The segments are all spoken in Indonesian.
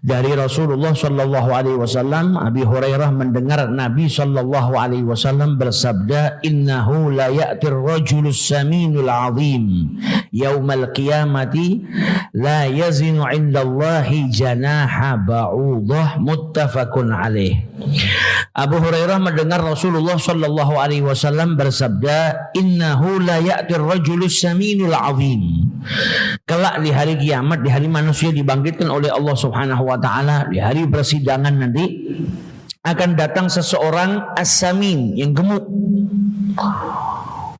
Dari Rasulullah sallallahu alaihi wasallam, Abi Hurairah mendengar Nabi sallallahu alaihi wasallam bersabda, "Innahu la ya'tir rajulus saminul 'azim yaumal qiyamati la yazinu 'indallahi janaha ba'udah." Muttafaqun alaih. Abu Hurairah mendengar Rasulullah sallallahu alaihi wasallam bersabda, "Innahu la ya'tir rajulus saminul 'azim." Kelak di hari kiamat, di hari manusia dibangkitkan oleh Allah Subhanahu wa taala, di hari persidangan nanti akan datang seseorang as-samin, yang gemuk.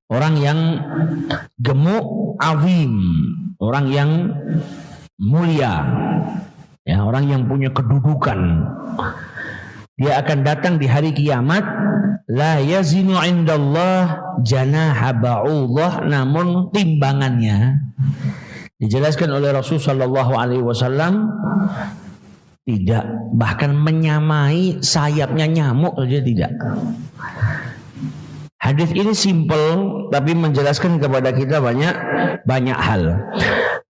Orang yang gemuk, azim, orang yang mulia. Ya, orang yang punya kedudukan. Dia akan datang di hari kiamat, la yazinu indallah janaha ba'udah, namun timbangannya, dijelaskan oleh Rasul sallallahu alaihi wasallam, tidak, bahkan menyamai sayapnya nyamuk saja tidak. Hadis ini simpel tapi menjelaskan kepada kita banyak hal.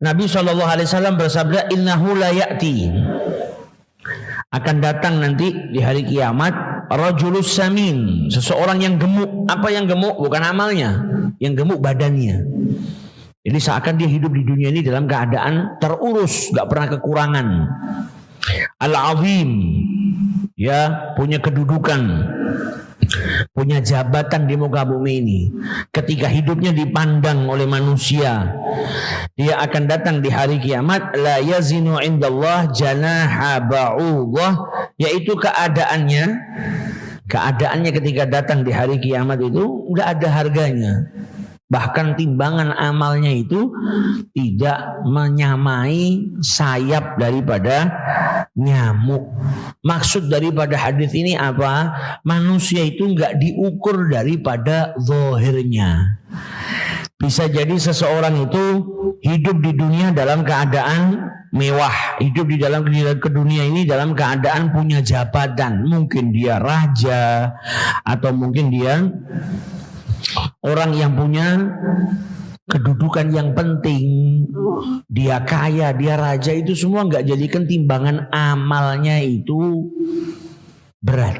Nabi sallallahu alaihi wasallam bersabda, "Innahu la ya'ti." Akan datang nanti di hari kiamat rajulus samin, seseorang yang gemuk. Apa yang gemuk? Bukan amalnya, yang gemuk badannya. Jadi seakan dia hidup di dunia ini dalam keadaan terurus, gak pernah kekurangan. Al-azim, ya, punya kedudukan, punya jabatan di muka bumi ini. Ketika hidupnya dipandang oleh manusia, dia akan datang di hari kiamat, la yazinu indallah janaha ba'udah, yaitu keadaannya ketika datang di hari kiamat itu enggak ada harganya. Bahkan timbangan amalnya itu tidak menyamai sayap daripada nyamuk. Maksud daripada hadis ini apa? Manusia itu enggak diukur daripada zahirnya. Bisa jadi seseorang itu hidup di dunia dalam keadaan mewah, hidup di dalam ke dunia ini dalam keadaan punya jabatan. Mungkin dia raja, atau mungkin dia orang yang punya kedudukan yang penting, dia kaya, dia raja, itu semua nggak jadikan timbangan amalnya itu berat.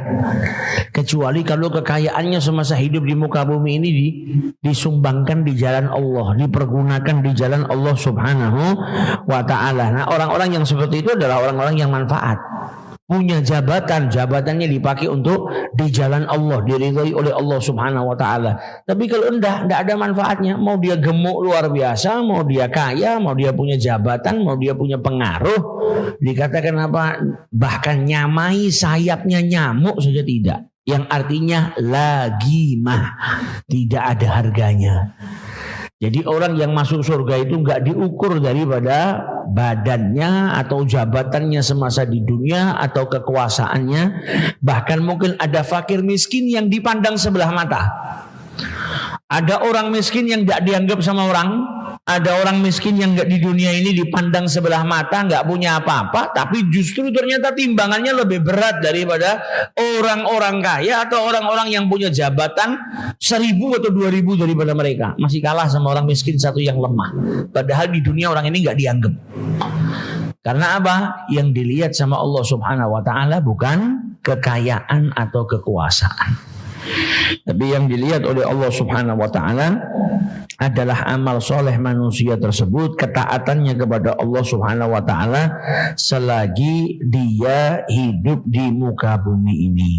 Kecuali kalau kekayaannya semasa hidup di muka bumi ini disumbangkan di jalan Allah, dipergunakan di jalan Allah Subhanahu wa ta'ala. Nah, orang-orang yang seperti itu adalah orang-orang yang manfaat. Punya jabatannya dipakai untuk di jalan Allah, diridhai oleh Allah Subhanahu wa ta'ala. Tapi kalau enggak ada manfaatnya. Mau dia gemuk luar biasa, mau dia kaya, mau dia punya jabatan, mau dia punya pengaruh, dikatakan apa? Bahkan nyamai sayapnya nyamuk saja tidak. Yang artinya lagimah, tidak ada harganya. Jadi orang yang masuk surga itu enggak diukur daripada badannya atau jabatannya semasa di dunia atau kekuasaannya. Bahkan mungkin ada fakir miskin yang dipandang sebelah mata. Ada orang miskin yang enggak dianggap sama orang. Ada orang miskin yang enggak di dunia ini dipandang sebelah mata, enggak punya apa-apa, tapi justru ternyata timbangannya lebih berat daripada orang-orang kaya atau orang-orang yang punya jabatan 1.000 atau 2.000 daripada mereka. Masih kalah sama orang miskin satu yang lemah. Padahal di dunia orang ini enggak dianggap. Karena apa? Yang dilihat sama Allah Subhanahu wa ta'ala bukan kekayaan atau kekuasaan, tapi yang dilihat oleh Allah Subhanahu wa ta'ala adalah amal soleh manusia tersebut, ketaatannya kepada Allah Subhanahu wa ta'ala selagi dia hidup di muka bumi ini.